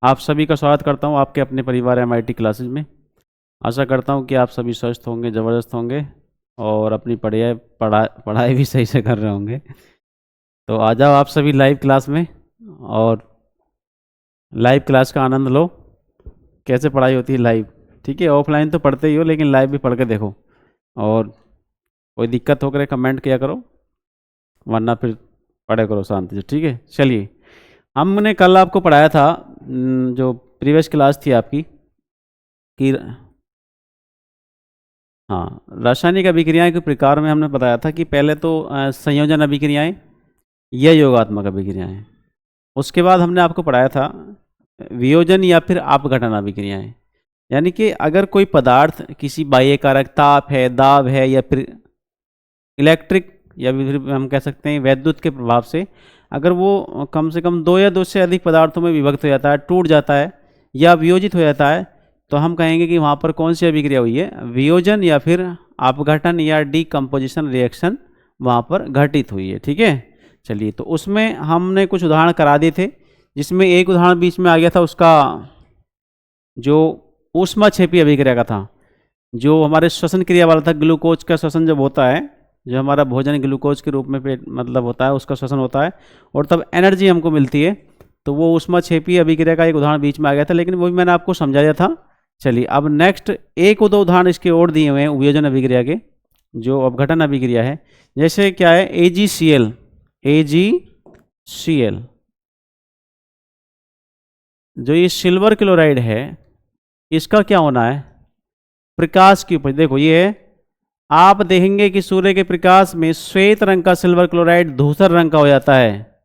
आप सभी का स्वागत करता हूं आपके अपने परिवार MIT क्लासेज में। आशा करता हूं कि आप सभी स्वस्थ होंगे, ज़बरदस्त होंगे और अपनी पढ़ाई भी सही से कर रहे होंगे। तो आ जाओ आप सभी लाइव क्लास में और लाइव क्लास का आनंद लो। कैसे पढ़ाई होती है लाइव, ठीक है। ऑफलाइन तो पढ़ते ही हो, लेकिन लाइव भी पढ़ के देखो और कोई दिक्कत हो करे कमेंट किया करो, वरना फिर पढ़े करो शांति से, ठीक है। चलिए, हमने कल आपको पढ़ाया था जो प्रीवियस क्लास थी आपकी कि हाँ, रासायनिक अभिक्रियाएं के प्रकार में हमने बताया था कि पहले तो संयोजन अभिक्रियाएं या योगात्मक अभिक्रियाएं, उसके बाद हमने आपको पढ़ाया था वियोजन या फिर अपघटन अभिक्रियाएं। यानी कि अगर कोई पदार्थ किसी बाह्य कारक ताप है, दाब है या फिर इलेक्ट्रिक या फिर हम कह सकते हैं वैद्युत के प्रभाव से अगर वो कम से कम 2 या 2 से अधिक पदार्थों में विभक्त हो जाता है, टूट जाता है या वियोजित हो जाता है, तो हम कहेंगे कि वहाँ पर कौन सी अभिक्रिया हुई है, वियोजन या फिर अपघटन या डीकम्पोजिशन रिएक्शन वहाँ पर घटित हुई है, ठीक है। चलिए, तो उसमें हमने कुछ उदाहरण करा दिए थे, जिसमें एक उदाहरण बीच में आ गया था उसका जो ऊष्माक्षेपी अभिक्रिया का था, जो हमारे श्वसन क्रिया वाला था। ग्लूकोज का श्वसन जब होता है, जो हमारा भोजन ग्लूकोज के रूप में पेट मतलब होता है, उसका श्वसन होता है और तब एनर्जी हमको मिलती है, तो वो ऊष्माक्षेपी अभिक्रिया का एक उदाहरण बीच में आ गया था, लेकिन वो भी मैंने आपको समझा दिया था। चलिए, अब नेक्स्ट एक दो उदाहरण इसके और दिए हुए हैं वियोजन अभिक्रिया के, जो अपघटन अभिक्रिया है। जैसे क्या है, AgCl, जो ये सिल्वर क्लोराइड है, इसका क्या होना है, प्रकाश की उपस्थिति। देखो ये है, आप देखेंगे कि सूर्य के प्रकाश में श्वेत रंग का सिल्वर क्लोराइड धूसर रंग का हो जाता है।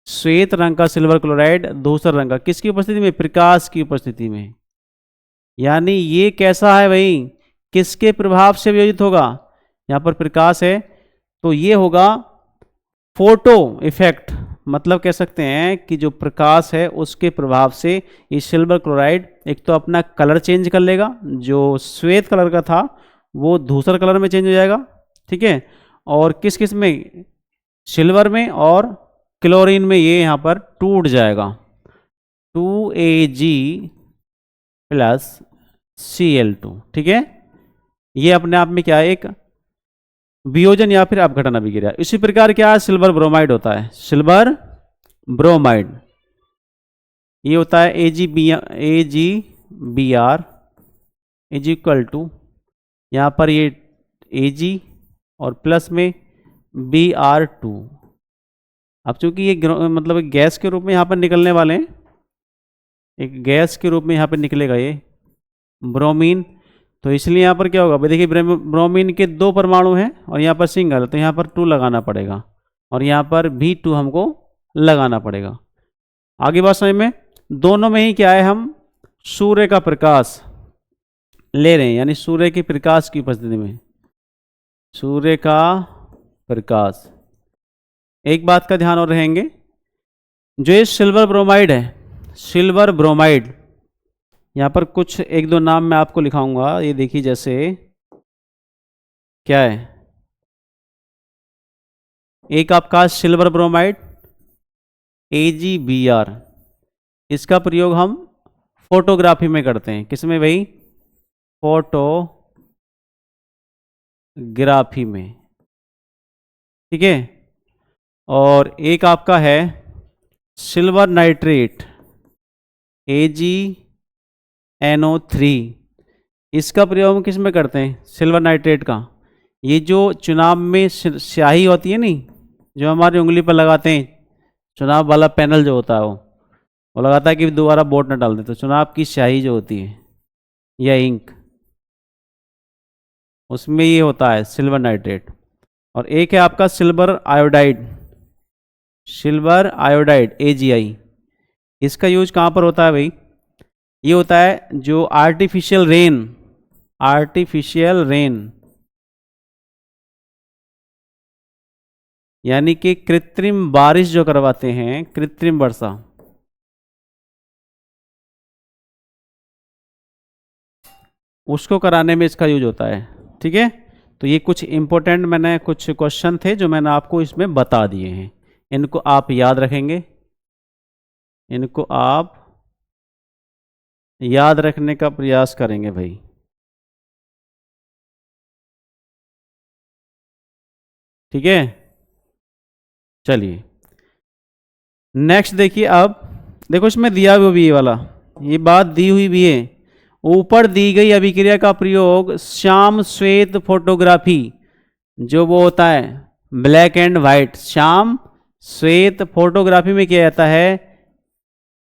श्वेत रंग का सिल्वर क्लोराइड धूसर रंग का, किसकी उपस्थिति में, प्रकाश की उपस्थिति में। यानी ये कैसा है भाई, किसके प्रभाव से वियोजित होगा, यहाँ पर प्रकाश है तो ये होगा फोटो इफेक्ट, मतलब कह सकते हैं कि जो प्रकाश है उसके प्रभाव से ये सिल्वर क्लोराइड एक तो अपना कलर चेंज कर लेगा, जो श्वेत कलर का था वो धूसर कलर में चेंज हो जाएगा, ठीक है। और किस किस में, सिल्वर में और क्लोरीन में ये यहाँ पर टूट जाएगा, 2Ag + Cl2, ठीक है। ये अपने आप में क्या है, एक वियोजन या फिर अपघटन अभिक्रिया। इसी प्रकार क्या है, सिल्वर ब्रोमाइड होता है, सिल्वर ब्रोमाइड ये होता है AgBr = यहाँ पर ये Ag और प्लस में Br2। अब चूंकि ये मतलब गैस के रूप में यहाँ पर निकलने वाले हैं, एक गैस के रूप में यहाँ पर निकलेगा ये ब्रोमीन, तो इसलिए यहाँ पर क्या होगा भाई, देखिए ब्रोमीन के 2 परमाणु हैं और यहाँ पर सिंगल, तो यहाँ पर 2 लगाना पड़ेगा और यहाँ पर भी 2 हमको लगाना पड़ेगा। आगे बात समझ में, दोनों में ही क्या है, हम सूर्य का प्रकाश ले रहे हैं, यानी सूर्य के प्रकाश की उपस्थिति में, सूर्य का प्रकाश। एक बात का ध्यान और रहेंगे, जो ये सिल्वर ब्रोमाइड है, सिल्वर ब्रोमाइड, यहाँ पर कुछ 1-2 नाम मैं आपको लिखाऊंगा, ये देखिए। जैसे क्या है, एक आपका सिल्वर ब्रोमाइड AgBr, इसका प्रयोग हम फोटोग्राफी में करते हैं, किसमें भाई, फोटोग्राफी में, ठीक है। और एक आपका है सिल्वर नाइट्रेट AgNO3, इसका प्रयोग हम किस में करते हैं, सिल्वर नाइट्रेट का। ये जो चुनाव में स्याही होती है नहीं, जो हमारी उंगली पर लगाते हैं, चुनाव वाला पैनल जो होता है वो लगाता है कि दोबारा वोट न डाल दे, तो चुनाव की स्याही जो होती है या इंक, उसमें ये होता है सिल्वर नाइट्रेट। और एक है आपका सिल्वर आयोडाइड AgI, इसका यूज कहाँ पर होता है भाई, ये होता है जो आर्टिफिशियल रेन, यानी कि कृत्रिम बारिश जो करवाते हैं, कृत्रिम वर्षा, उसको कराने में इसका यूज होता है, ठीक है। तो ये कुछ इंपॉर्टेंट मैंने कुछ क्वेश्चन थे जो मैंने आपको इसमें बता दिए हैं, इनको आप याद रखेंगे, इनको आप याद रखने का प्रयास करेंगे भाई। ठीक है, चलिए नेक्स्ट देखिए। अब देखो इसमें दिया हुआ भी ये वाला, ये बात दी हुई भी है। ऊपर दी गई अभिक्रिया का प्रयोग श्याम श्वेत फोटोग्राफी, जो वो होता है ब्लैक एंड वाइट, श्याम श्वेत फोटोग्राफी में किया जाता है।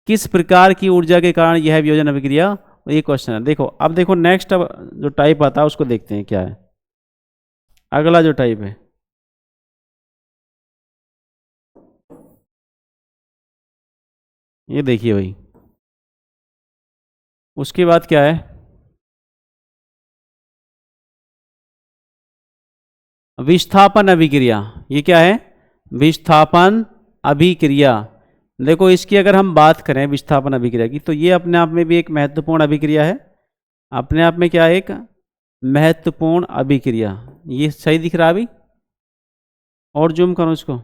किस प्रकार की ऊर्जा के कारण यह वियोजन अभिक्रिया, ये क्वेश्चन है। देखो अब देखो नेक्स्ट, अब जो टाइप आता है उसको देखते हैं क्या है। अगला जो टाइप है, ये देखिए भाई, उसके बाद क्या है, विस्थापन अभिक्रिया। ये क्या है, विस्थापन अभिक्रिया। देखो इसकी अगर हम बात करें विस्थापन अभिक्रिया की, तो ये अपने आप में भी एक महत्वपूर्ण अभिक्रिया है। अपने आप में क्या है, एक महत्वपूर्ण अभिक्रिया। ये सही दिख रहा है अभी, और जूम करो इसको।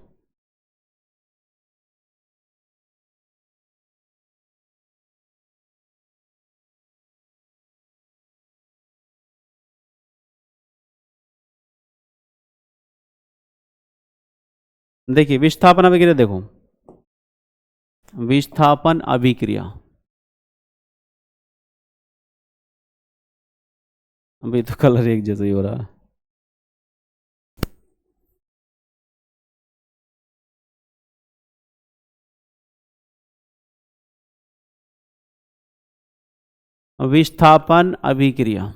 देखिए विस्थापन अभिक्रिया, देखो विस्थापन अभिक्रिया, अभी तो कलर एक जैसा ही हो रहा है। विस्थापन अभिक्रिया,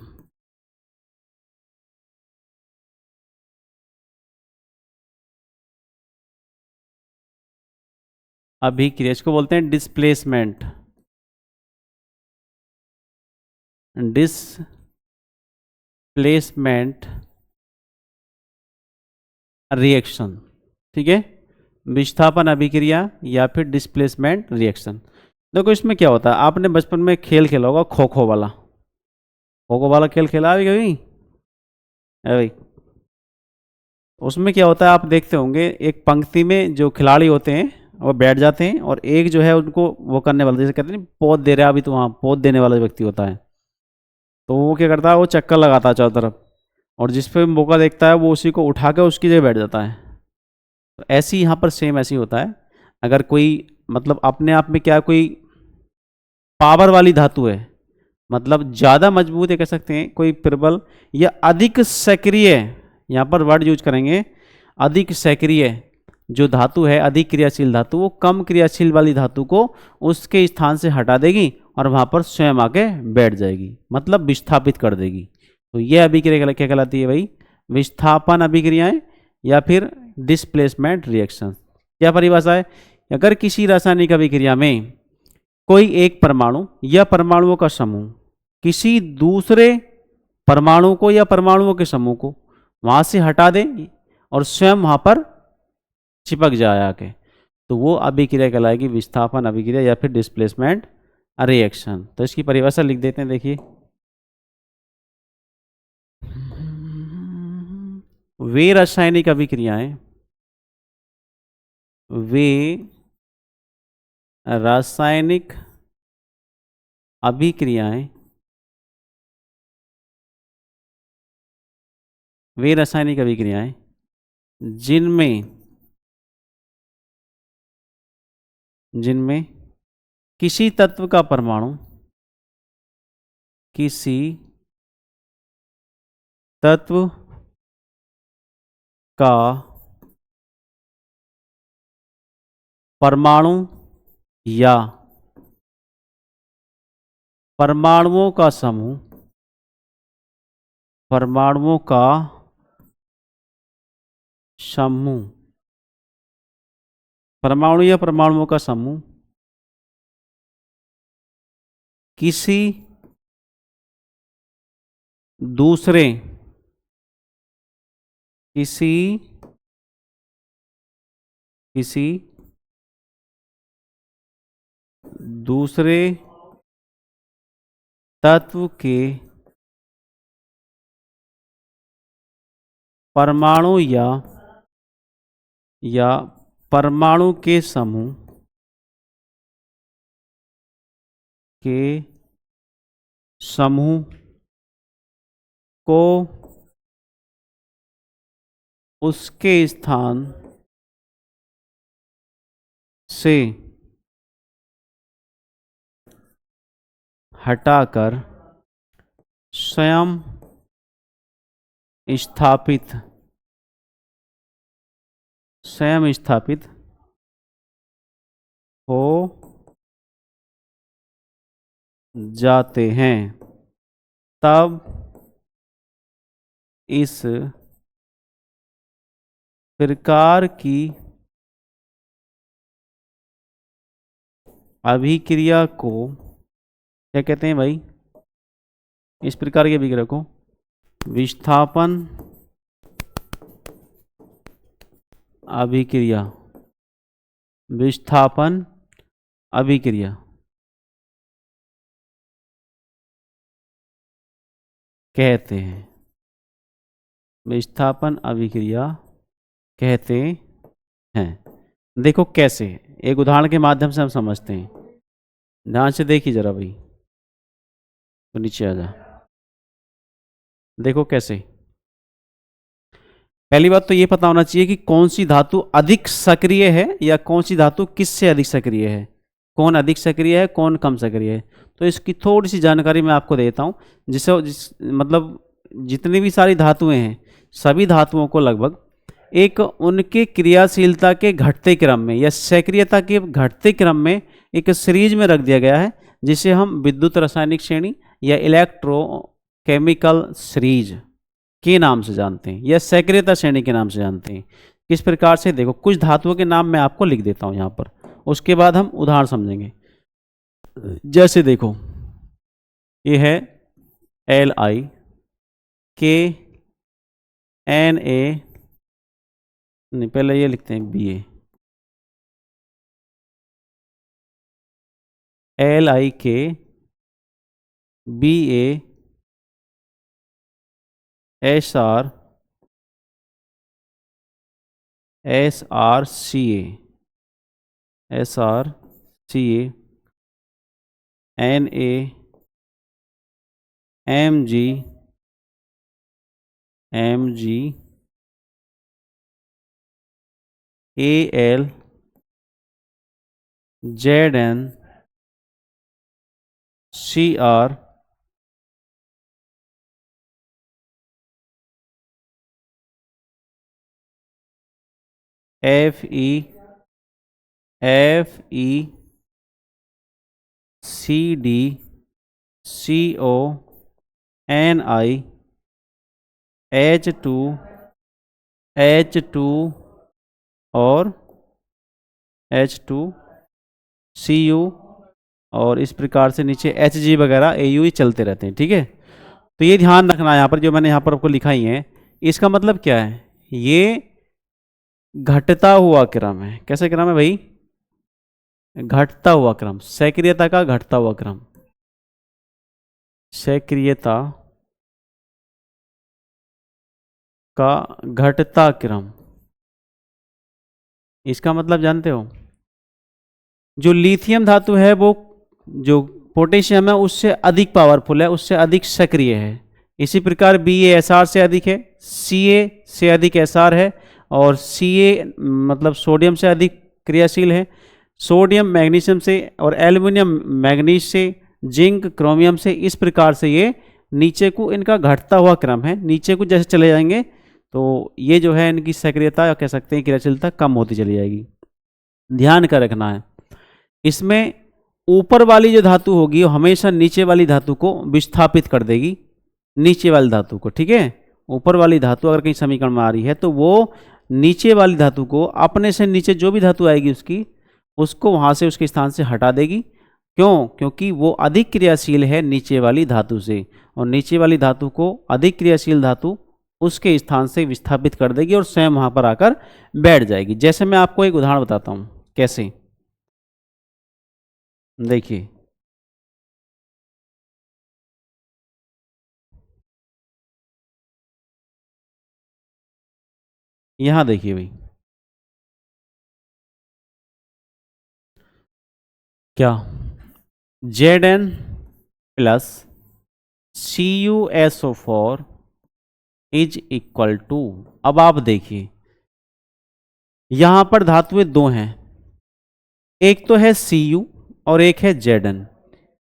अभिक्रिया इसको बोलते हैं डिस्प्लेसमेंट, डिस्प्लेसमेंट रिएक्शन। ठीक है, विस्थापन अभिक्रिया या फिर डिस्प्लेसमेंट रिएक्शन। देखो इसमें क्या होता है, आपने बचपन में खेल खेला होगा खो खो वाला, खो खो वाला खेल खेला है कभी, है भाई। उसमें क्या होता है आप देखते होंगे, एक पंक्ति में जो खिलाड़ी होते हैं वो बैठ जाते हैं, और एक जो है उनको वो करने वाला, जैसे कहते हैं पोद दे रहा है, अभी तो वहाँ पोद देने वाला व्यक्ति होता है, तो वो क्या करता है, वो चक्कर लगाता है चारों तरफ, और जिस पे मौका देखता है वो उसी को उठा के उसकी जगह बैठ जाता है। तो ऐसे ही यहाँ पर सेम ऐसे ही होता है। अगर कोई मतलब अपने आप में क्या कोई पावर वाली धातु है, मतलब ज़्यादा मजबूत है कह सकते हैं, कोई प्रबल या अधिक सक्रिय, यहाँ पर वर्ड यूज करेंगे अधिक सक्रिय जो धातु है, अधिक क्रियाशील धातु, वो कम क्रियाशील वाली धातु को उसके स्थान से हटा देगी और वहाँ पर स्वयं आके बैठ जाएगी, मतलब विस्थापित कर देगी। तो ये अभिक्रिया क्या कहलाती है भाई, विस्थापन अभिक्रियाएं या फिर डिस्प्लेसमेंट रिएक्शन। क्या परिभाषा है, अगर किसी रासायनिक अभिक्रिया में कोई एक परमाणु या परमाणुओं का समूह किसी दूसरे परमाणु को या परमाणुओं के समूह को वहां से हटा दे और स्वयं वहां पर चिपक जाए आके, तो वो अभिक्रिया कहलाएगी विस्थापन अभिक्रिया या फिर डिस्प्लेसमेंट रिएक्शन। तो इसकी परिभाषा लिख देते हैं, देखिए वे रासायनिक अभिक्रियाएं, वे रासायनिक अभिक्रियाएं, वे रासायनिक अभिक्रियाएं जिनमें जिनमें किसी तत्व का परमाणु किसी तत्व का परमाणु या परमाणुओं का समूह, परमाणुओं का समूह, परमाणु या परमाणुओं का समूह किसी दूसरे, किसी किसी दूसरे तत्व के परमाणु या परमाणु के समूह के समूह को उसके स्थान से हटाकर स्वयं स्थापित हो जाते हैं, तब इस प्रकार की अभिक्रिया को क्या कहते हैं भाई? इस प्रकार की अभिक्रिया को विस्थापन अभिक्रिया कहते हैं। विस्थापन अभिक्रिया कहते हैं। देखो कैसे, एक उदाहरण के माध्यम से हम समझते हैं। ध्यान से देखिए जरा भाई, तो नीचे आ जा। देखो कैसे, पहली बात तो ये पता होना चाहिए कि कौन सी धातु अधिक सक्रिय है या कौन सी धातु किससे अधिक सक्रिय है, कौन अधिक सक्रिय है, कौन कम सक्रिय है। तो इसकी थोड़ी सी जानकारी मैं आपको देता हूँ, मतलब जितनी भी सारी धातुएं हैं, सभी धातुओं को लगभग एक उनके क्रियाशीलता के घटते क्रम में या सक्रियता के घटते क्रम में एक सीरीज में रख दिया गया है, जिसे हम विद्युत रासायनिक श्रेणी या इलेक्ट्रोकेमिकल सीरीज के नाम से जानते हैं या सक्रियता श्रेणी के नाम से जानते हैं। किस प्रकार से, देखो कुछ धातुओं के नाम मैं आपको लिख देता हूं यहां पर, उसके बाद हम उदाहरण समझेंगे। जैसे देखो, ये है Li, K, Na, नहीं पहले ये लिखते हैं Ba, Lik, Ba, Sr, Srca, Na, Mg, Al, Zn, Cr, Fe, Cd, Co, Ni, H2, और H2Cu, और इस प्रकार से नीचे Hg वगैरह Au चलते रहते हैं। ठीक है, तो ये ध्यान रखना है यहाँ पर, जो मैंने यहाँ पर आपको लिखा ही है, इसका मतलब क्या है, ये घटता हुआ क्रम है। कैसे क्रम है भाई? घटता हुआ क्रम, सक्रियता का घटता हुआ क्रम, सक्रियता का घटता क्रम। इसका मतलब जानते हो, जो लिथियम धातु है वो जो पोटेशियम है उससे अधिक पावरफुल है, उससे अधिक सक्रिय है। इसी प्रकार BaSr से अधिक है, Ca से अधिक Sr है, और Ca मतलब सोडियम से अधिक क्रियाशील है। सोडियम मैग्नीशियम से, और एल्युमिनियम मैग्नीज से, जिंक क्रोमियम से, इस प्रकार से ये नीचे को इनका घटता हुआ क्रम है। नीचे को जैसे चले जाएंगे तो ये जो है इनकी सक्रियता या कह सकते हैं क्रियाशीलता कम होती चली जाएगी। ध्यान कर रखना है, इसमें ऊपर वाली जो धातु होगी वो हमेशा नीचे वाली धातु को विस्थापित कर देगी, नीचे वाली धातु को। ठीक है, ऊपर वाली धातु अगर कहीं समीकरण में आ रही है तो वो नीचे वाली धातु को अपने से नीचे जो भी धातु आएगी उसको वहां से उसके स्थान से हटा देगी। क्यों? क्योंकि वो अधिक क्रियाशील है नीचे वाली धातु से, और नीचे वाली धातु को अधिक क्रियाशील धातु उसके स्थान से विस्थापित कर देगी और स्वयं वहां पर आकर बैठ जाएगी। जैसे मैं आपको एक उदाहरण बताता हूं, कैसे, देखिए यहां देखिए भाई, क्या Zn plus CuSO4 is equal to, अब आप देखिए यहां पर धातुएं दो हैं, एक तो है Cu और एक है Zn।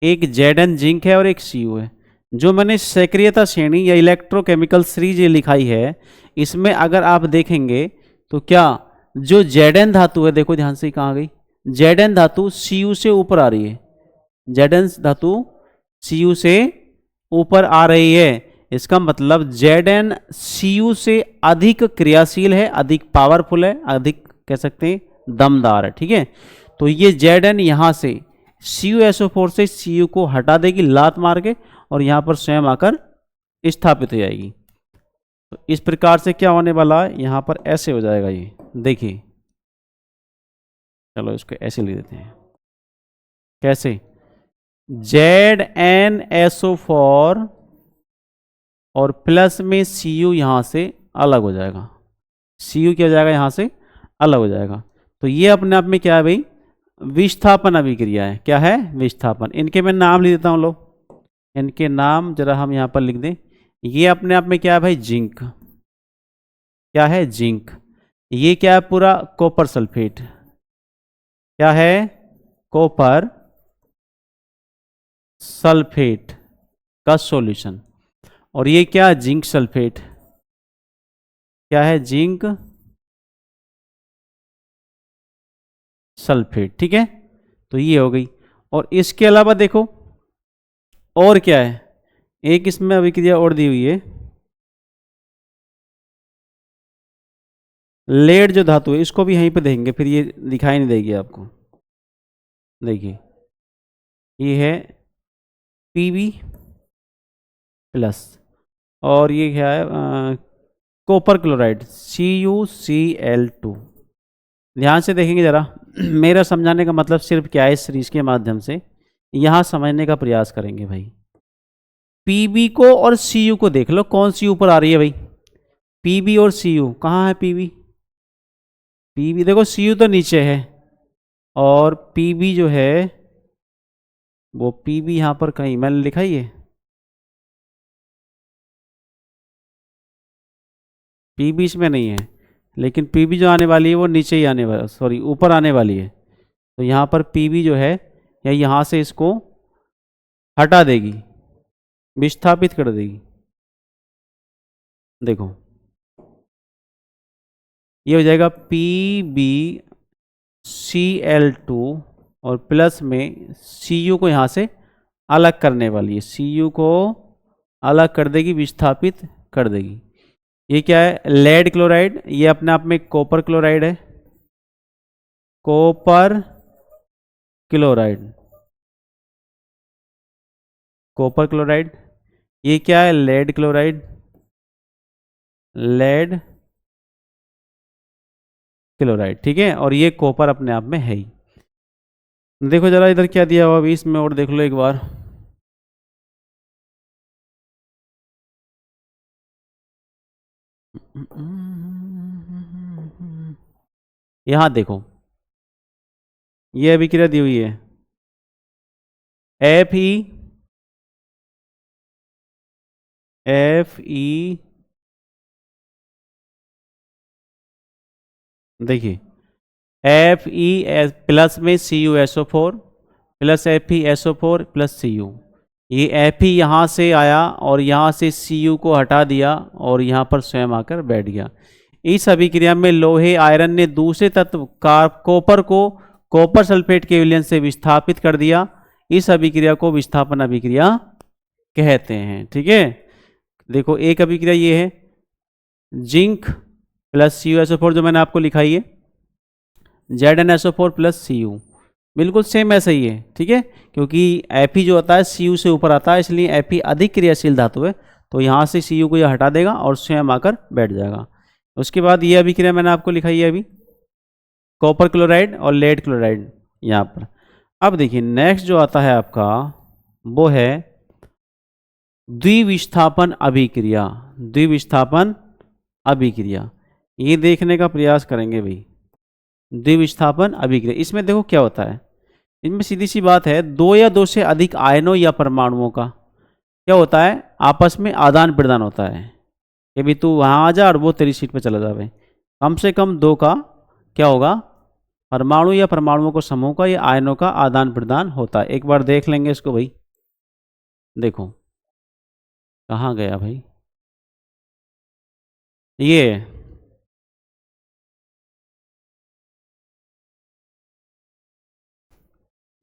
एक Zn जिंक है और एक Cu है। जो मैंने सक्रियता श्रेणी या इलेक्ट्रोकेमिकल सीरीज ये लिखाई है, इसमें अगर आप देखेंगे तो क्या जो Zn धातु है, देखो ध्यान से कहाँ गई, Zn धातु Cu से ऊपर आ रही है, Zn धातु Cu से ऊपर आ रही है। इसका मतलब Zn Cu से अधिक क्रियाशील है, अधिक पावरफुल है, अधिक कह सकते हैं दमदार है, ठीक है। तो ये Zn यहां से CuSO4 से Cu को हटा देगी लात मार के, और यहां पर स्वयं आकर स्थापित हो जाएगी। तो इस प्रकार से क्या होने वाला है, यहां पर ऐसे हो जाएगा ये, देखिए, चलो इसको ऐसे लिख देते हैं। कैसे? ZnSO4 और प्लस में Cu यहां से अलग हो जाएगा, Cu क्या हो जाएगा, यहां से अलग हो जाएगा। तो ये अपने आप में क्या है भाई, विस्थापन अभिक्रिया है। क्या है? विस्थापन। इनके मैं नाम लिख देता हूं, लो इनके नाम जरा हम यहां पर लिख दें। ये अपने आप में क्या है भाई, जिंक। क्या है? जिंक। ये क्या है, पूरा कॉपर सल्फेट। क्या है? कॉपर सल्फेट का सॉल्यूशन। और ये क्या है, जिंक सल्फेट। क्या है? जिंक सल्फेट, ठीक है। तो ये हो गई। और इसके अलावा देखो और क्या है, एक इसमें अभिक्रिया और दी हुई है, लेड जो धातु है, इसको भी यहीं पे देखेंगे, फिर ये दिखाई नहीं देगी आपको। देखिए ये है Pb प्लस, और ये क्या है, कॉपर क्लोराइड CuCl2। ध्यान से देखेंगे जरा मेरा समझाने का मतलब सिर्फ क्या है, इस सीरीज के माध्यम से यहां समझने का प्रयास करेंगे भाई। Pb को और Cu को देख लो, कौन सी ऊपर आ रही है भाई, Pb और Cu। कहाँ है Pb? Pb देखो, Cu तो नीचे है, और Pb जो है वो Pb यहां पर कहीं मैंने लिखा ही है, Pb इसमें नहीं है, लेकिन Pb जो आने वाली है वो नीचे ही आने वाला, सॉरी ऊपर आने वाली है। तो यहाँ पर Pb जो है, या यहाँ से इसको हटा देगी, विस्थापित कर देगी। देखो ये हो जाएगा PbCl2, और प्लस में Cu को यहाँ से अलग करने वाली है, Cu को अलग कर देगी, विस्थापित कर देगी। ये क्या है, लेड क्लोराइड। ये अपने आप में कॉपर क्लोराइड है, कॉपर क्लोराइड, कॉपर क्लोराइड। ये क्या है, लेड क्लोराइड, लेड क्लोराइड, ठीक है। और ये कॉपर अपने आप में है ही। देखो जरा इधर क्या दिया हुआ अभी, इसमें और देख लो एक बार। यहां देखो ये अभिक्रिया दी हुई है, Fe देखिए Fe प्लस में CuSO4 plus FeSO4 plus Cu। ये Fe यहाँ से आया और यहाँ से Cu को हटा दिया और यहाँ पर स्वयं आकर बैठ गया। इस अभिक्रिया में लोहे आयरन ने दूसरे तत्व कॉपर को कॉपर सल्फेट के विलयन से विस्थापित कर दिया। इस अभिक्रिया को विस्थापन अभिक्रिया कहते हैं, ठीक है। देखो एक अभिक्रिया ये है, जिंक प्लस CuSO4 जो मैंने आपको लिखाई है, ZnSO4 प्लस Cu, बिल्कुल सेम ऐसा ही है, ठीक है। क्योंकि Fe जो होता है Cu से ऊपर आता है, इसलिए Fe अधिक क्रियाशील धातु है, तो यहाँ से Cu को यह हटा देगा और स्वयं आकर बैठ जाएगा। उसके बाद ये अभिक्रिया मैंने आपको लिखाई है अभी, कॉपर क्लोराइड और लेड क्लोराइड यहाँ पर। अब देखिए नेक्स्ट जो आता है आपका वो है द्विविस्थापन अभिक्रिया। द्विविस्थापन अभिक्रिया ये देखने का प्रयास करेंगे भाई। द्विविस्थापन अभिक्रिया, इसमें देखो क्या होता है, इनमें सीधी सी बात है, दो या दो से अधिक आयनों या परमाणुओं का क्या होता है, आपस में आदान प्रदान होता है कि भी तू वहाँ आ जा और वो तेरी सीट पे चला जावे। कम से कम दो का क्या होगा, परमाणु या परमाणुओं को समूह का या आयनों का आदान प्रदान होता है। एक बार देख लेंगे इसको भाई। देखो कहाँ गया भाई,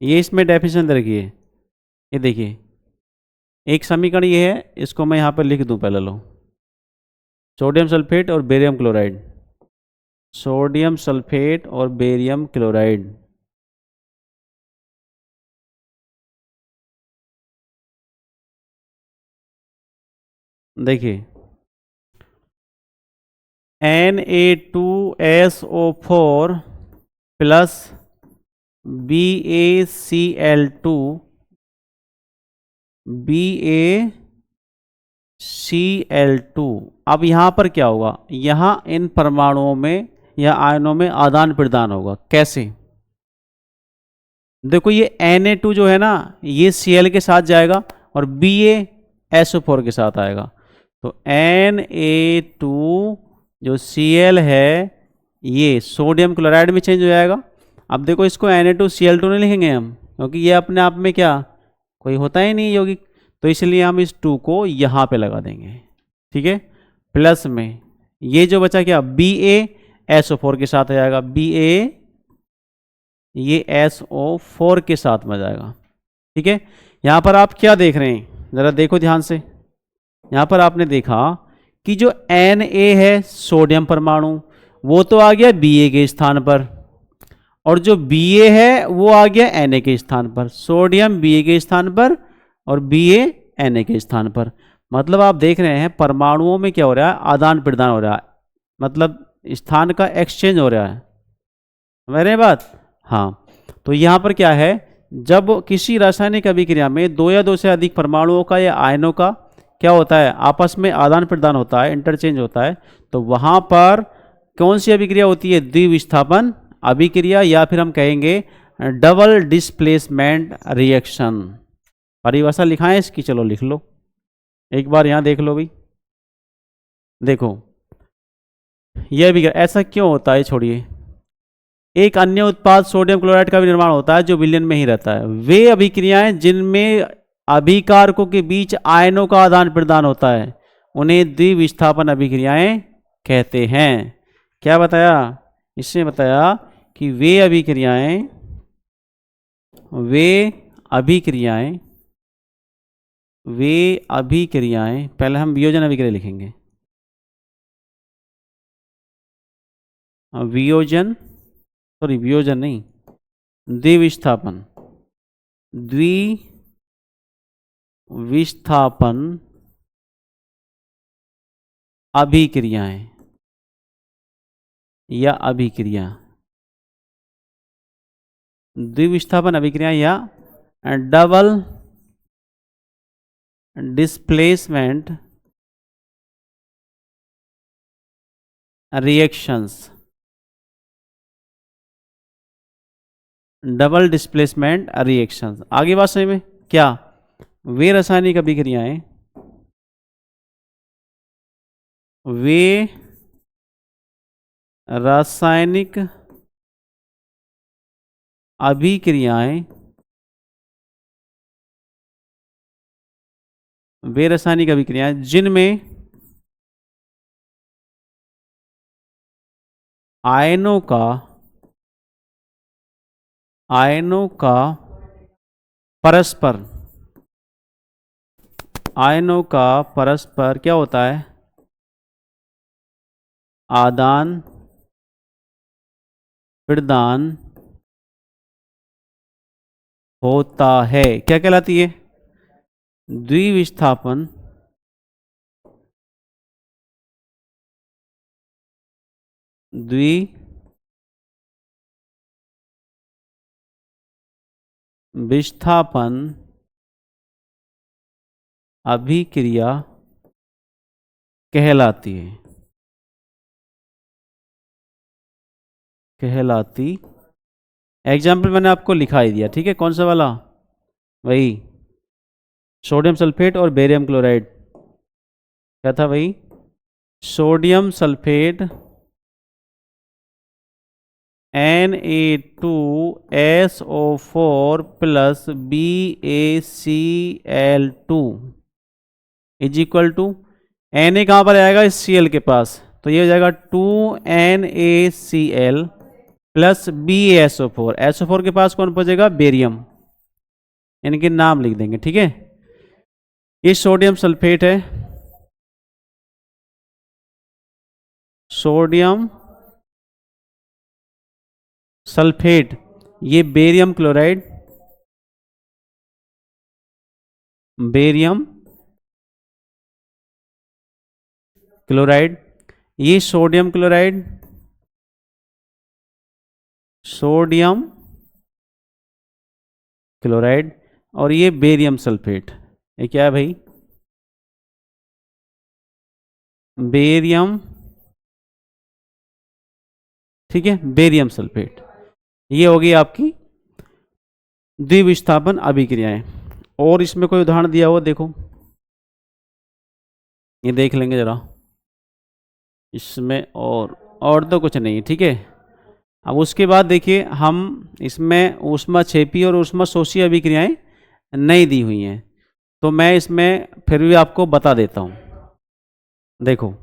ये इसमें डेफिनेशन दे रखी है। ये देखिए एक समीकरण ये है, इसको मैं यहाँ पर लिख दूँ पहले, लो। सोडियम सल्फेट और बेरियम क्लोराइड, सोडियम सल्फेट और बेरियम क्लोराइड। देखिए Na2SO4 प्लस BaCl2 BaCl2। अब यहाँ पर क्या होगा, यहाँ इन परमाणुओं में या आयनों में आदान प्रदान होगा। कैसे, देखो ये Na2 जो है ना, ये Cl के साथ जाएगा और BaSO4 के साथ आएगा। तो Na2 जो Cl है ये सोडियम क्लोराइड में चेंज हो जाएगा। अब देखो इसको Na2Cl2 नहीं लिखेंगे हम, क्योंकि ये अपने आप में क्या कोई होता ही नहीं यौगिक, तो इसलिए हम इस 2 को यहाँ पे लगा देंगे। ठीक है, प्लस में ये जो बचा क्या, BaSO4 के साथ आ जाएगा, Ba ये SO4 के साथ में जाएगा। ठीक है, यहाँ पर आप क्या देख रहे हैं, ज़रा देखो ध्यान से। यहाँ पर आपने देखा कि जो Na है सोडियम परमाणु, वो तो आ गया Ba के स्थान पर, और जो Ba है वो आ गया Na के स्थान पर। सोडियम Ba के स्थान पर और Ba Na के स्थान पर। मतलब आप देख रहे हैं परमाणुओं में क्या हो रहा है, आदान प्रदान हो रहा है, मतलब स्थान का एक्सचेंज हो रहा है। समझ रहे हैं बात? हाँ, तो यहाँ पर क्या है, जब किसी रासायनिक अभिक्रिया में दो या दो से अधिक परमाणुओं का या आयनों का क्या होता है, आपस में आदान प्रदान होता है, इंटरचेंज होता है, तो वहाँ पर कौन सी अभिक्रिया होती है, द्विविस्थापन अभिक्रिया, या फिर हम कहेंगे डबल डिस्प्लेसमेंट रिएक्शन। परिभाषा लिखाएं इसकी, चलो लिख लो एक बार, यहाँ देख लो भाई। देखो यह अभिक्रिया ऐसा क्यों होता है, छोड़िए, एक अन्य उत्पाद सोडियम क्लोराइड का भी निर्माण होता है जो विलयन में ही रहता है। वे अभिक्रियाएं जिनमें अभिकारकों के बीच आयनों का आदान प्रदान होता है उन्हें द्विविस्थापन अभिक्रियाएं कहते हैं। क्या बताया, इसने बताया कि वे अभिक्रियाएं पहले हम वियोजन अभिक्रिया लिखेंगे, वियोजन नहीं, द्विविस्थापन अभिक्रियाएं या अभिक्रिया, द्विविस्थापन अभिक्रिया या double displacement reactions, double displacement reactions. आगे बात समझ में क्या, वे रासायनिक अभिक्रियाएं जिनमें आयनों का परस्पर क्या होता है, आदान प्रदान होता है। क्या कहलाती है, द्विविस्थापन अभिक्रिया कहलाती एग्जाम्पल मैंने आपको लिखा ही दिया, ठीक है, कौन सा वाला, वही सोडियम सल्फेट और बेरियम क्लोराइड। क्या था भाई? Sodium sulphate Na2SO4 plus BaCl2 is equal to, Na कहाँ पर आएगा? इस Cl के पास, तो ये हो जाएगा 2NaCl प्लस BaSO4। SO4 के पास कौन पहुंचेगा? बेरियम। इनके नाम लिख देंगे, ठीक है। ये सोडियम सल्फेट है, सोडियम सल्फेट। ये बेरियम क्लोराइड, बेरियम क्लोराइड। ये सोडियम क्लोराइड, सोडियम क्लोराइड। और ये बेरियम सल्फेट। ये क्या है भाई? बेरियम, ठीक है, बेरियम सल्फेट। ये होगी आपकी द्विविस्थापन अभिक्रियाएं। और इसमें कोई उदाहरण दिया हो देखो, ये देख लेंगे जरा इसमें। और तो कुछ नहीं, ठीक है। अब उसके बाद देखिए, हम इसमें ऊष्माक्षेपी और ऊष्माशोषी अभिक्रियाएं नहीं दी हुई हैं, तो मैं इसमें फिर भी आपको बता देता हूं। देखो,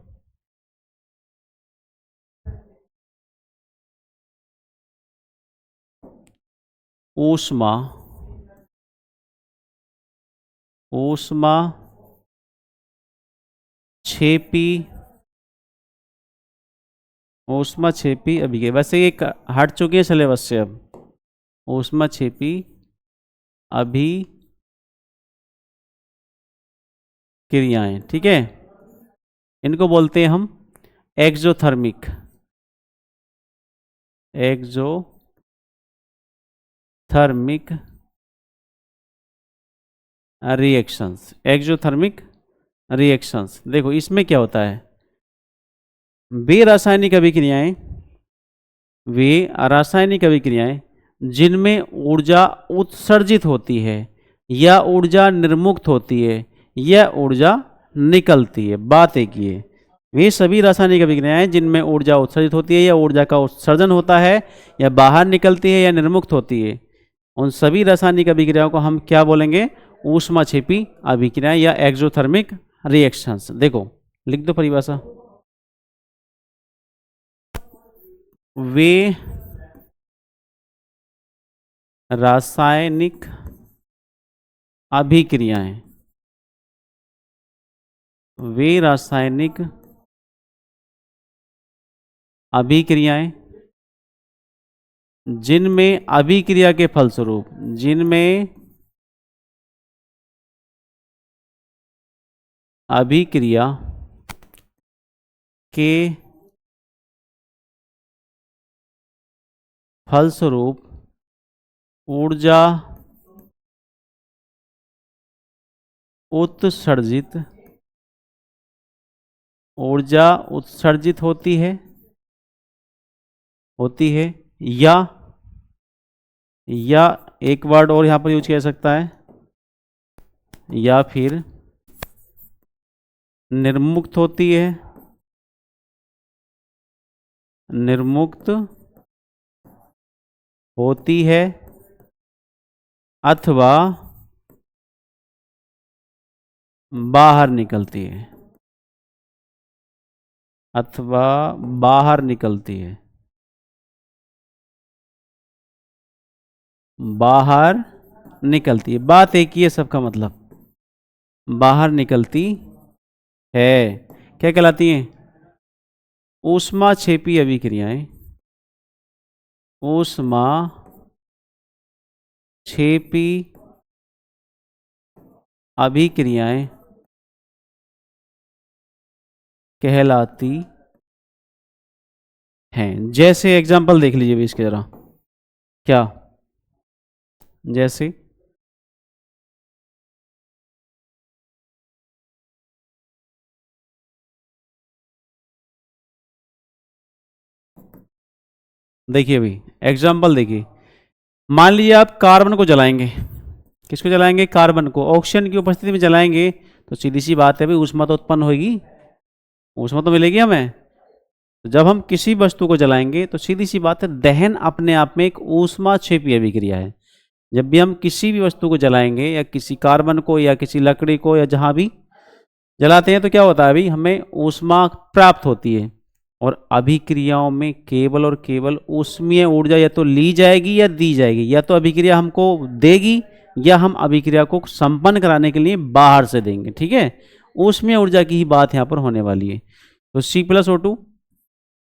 ऊष्मा ऊष्माक्षेपी ऊष्माक्षेपी अभिक्रिया, वैसे ये हट चुकी है सिलेबस से अब। ऊष्माक्षेपी अभिक्रियाएं, ठीक है, इनको बोलते हैं हम एक्सोथर्मिक रिएक्शंस। एक्सोथर्मिक रिएक्शंस, देखो इसमें क्या होता है? वे रासायनिक अभिक्रियाएं जिनमें ऊर्जा उत्सर्जित होती है या ऊर्जा निर्मुक्त होती है या ऊर्जा निकलती है। बात एक ये, वे सभी रासायनिक अभिक्रियाएं जिनमें ऊर्जा उत्सर्जित होती है या ऊर्जा का उत्सर्जन होता है या बाहर निकलती है या निर्मुक्त होती है, उन सभी रासायनिक अभिक्रियाओं को हम क्या बोलेंगे? ऊष्माक्षेपी अभिक्रियाएं या एक्सोथर्मिक रिएक्शंस। देखो, लिख दो परिभाषा। वे रासायनिक अभिक्रियाएं जिनमें अभिक्रिया के फलस्वरूप ऊर्जा उत्सर्जित होती है या एक वर्ड और यहां पर यूज किया जा सकता है, या फिर निर्मुक्त होती है अथवा बाहर निकलती है बाहर निकलती है। बात एक ही है, सबका मतलब बाहर निकलती है। क्या कहलाती हैं? ऊष्माक्षेपी अभिक्रियाएं। ऊष्माक्षेपी अभिक्रियाएं कहलाती हैं। जैसे एग्जांपल देख लीजिए भी इसके जरा। क्या? जैसे देखिए, अभी एग्जांपल देखिए। मान लीजिए आप कार्बन को जलाएंगे, किसको जलाएंगे? कार्बन को। ऑक्सीजन की उपस्थिति में जलाएंगे तो सीधी सी बात है भाई, ऊष्मा तो उत्पन्न होगी, ऊष्मा तो मिलेगी हमें। तो जब हम किसी वस्तु को जलाएंगे तो सीधी सी बात है, दहन अपने आप में एक ऊष्माक्षेपीय अभिक्रिया है। जब भी हम किसी भी वस्तु को जलाएंगे या किसी कार्बन को या किसी लकड़ी को या जहां भी जलाते हैं तो क्या होता है भाई, हमें ऊष्मा प्राप्त होती है। और अभिक्रियाओं में केवल और केवल ऊष्मीय ऊर्जा या तो ली जाएगी या दी जाएगी, या तो अभिक्रिया हमको देगी या हम अभिक्रिया को संपन्न कराने के लिए बाहर से देंगे। ठीक है, ऊष्मीय ऊर्जा की ही बात यहाँ पर होने वाली है। तो C+O2,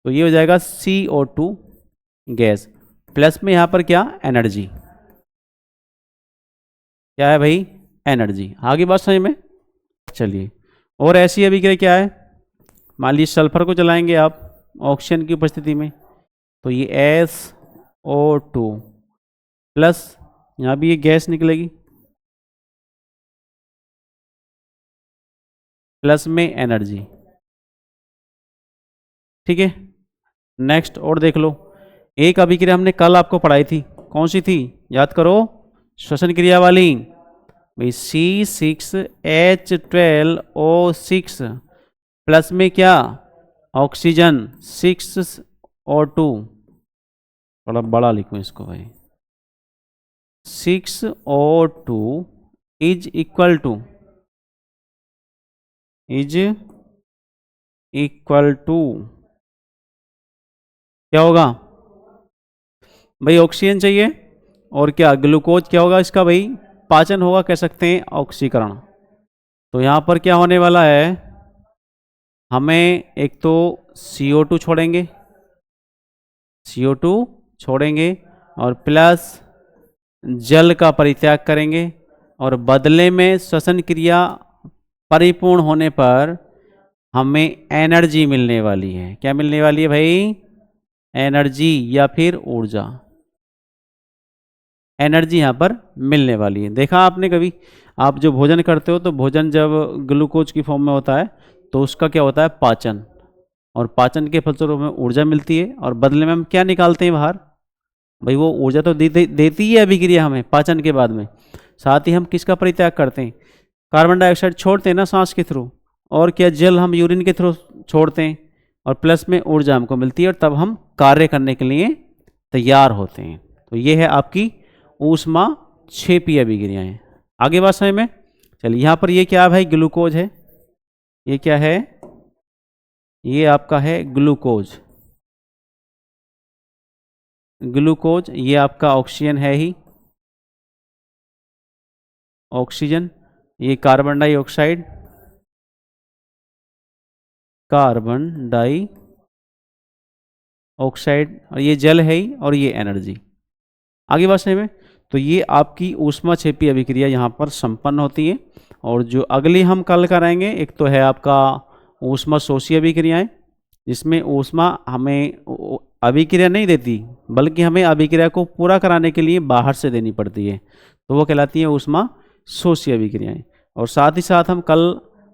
तो ये हो जाएगा CO2 गैस, प्लस में यहाँ पर क्या? एनर्जी। क्या है भाई? एनर्जी। आगे बात समझ में? चलिए, और ऐसी अभिक्रिया क्या है? मान लीजिए सल्फर को जलाएंगे आप ऑक्सीजन की उपस्थिति में, तो ये SO2 प्लस यहाँ भी ये गैस निकलेगी, प्लस में एनर्जी। ठीक है, नेक्स्ट और देख लो, एक अभिक्रिया हमने कल आपको पढ़ाई थी, कौन सी थी? याद करो, श्वसन क्रिया वाली भाई, C6H12O6 प्लस में क्या? ऑक्सीजन 6O2, थोड़ा बड़ा लिखूं इसको भाई, 6O2 इज इक्वल टू क्या होगा भाई? ऑक्सीजन चाहिए, और क्या? ग्लूकोज। क्या होगा इसका भाई? पाचन होगा, कह सकते हैं ऑक्सीकरण। तो यहाँ पर क्या होने वाला है, हमें एक तो CO2 छोड़ेंगे और प्लस जल का परित्याग करेंगे, और बदले में श्वसन क्रिया परिपूर्ण होने पर हमें एनर्जी मिलने वाली है। क्या मिलने वाली है भाई? एनर्जी या फिर ऊर्जा। एनर्जी यहाँ पर मिलने वाली है। देखा आपने कभी, आप जो भोजन करते हो तो भोजन जब ग्लूकोज की फॉर्म में होता है तो उसका क्या होता है? पाचन। और पाचन के फलस्वरूप में ऊर्जा मिलती है, और बदले में हम क्या निकालते हैं बाहर भाई? वो ऊर्जा तो देती है अभिक्रिया हमें पाचन के बाद में। साथ ही हम किसका परित्याग करते हैं? कार्बन डाइऑक्साइड छोड़ते हैं ना सांस के थ्रू, और क्या? जल हम यूरिन के थ्रू छोड़ते हैं, और प्लस में ऊर्जा हमको मिलती है, और तब हम कार्य करने के लिए तैयार होते हैं। तो ये है आपकी ऊष्मा क्षेपीय अभिक्रियाएं। आगे बात समझ में? चलिए, यहाँ पर ये क्या है भाई? ग्लूकोज है। ये क्या है? ये आपका है ग्लूकोज। ये आपका ऑक्सीजन है ही, ऑक्सीजन। ये कार्बन डाइऑक्साइड, और ये जल है ही, और ये एनर्जी। आगे बात समझ में? तो ये आपकी ऊष्मा क्षेपीय अभिक्रिया यहाँ पर संपन्न होती है। और जो अगली हम कल कराएंगे, एक तो है आपका ऊष्मा शोषी अभिक्रियाएं, जिसमें ऊष्मा हमें अभिक्रिया नहीं देती, बल्कि हमें अभिक्रिया को पूरा कराने के लिए बाहर से देनी पड़ती है, तो वो कहलाती है ऊष्मा शोषी अभिक्रियाएं। और साथ ही साथ हम कल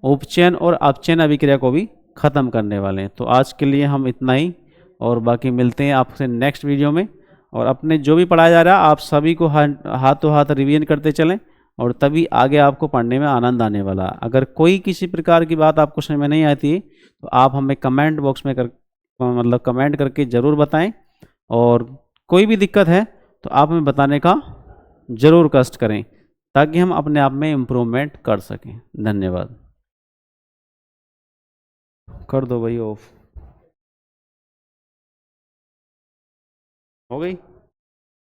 उपचयन और अपचयन अभिक्रिया को भी ख़त्म करने वाले हैं। तो आज के लिए हम इतना ही, और बाकी मिलते हैं आपसे नेक्स्ट वीडियो में। और अपने जो भी पढ़ाया जा रहा है आप सभी को हाथों हाथ रिवीजन करते चलें, और तभी आगे आपको पढ़ने में आनंद आने वाला है। अगर कोई किसी प्रकार की बात आपको समझ में नहीं आती तो आप हमें कमेंट बॉक्स में कमेंट करके ज़रूर बताएं, और कोई भी दिक्कत है तो आप हमें बताने का ज़रूर कष्ट करें, ताकि हम अपने आप में इम्प्रूवमेंट कर सकें। धन्यवाद। कर दो भाई ऑफ। हो गई।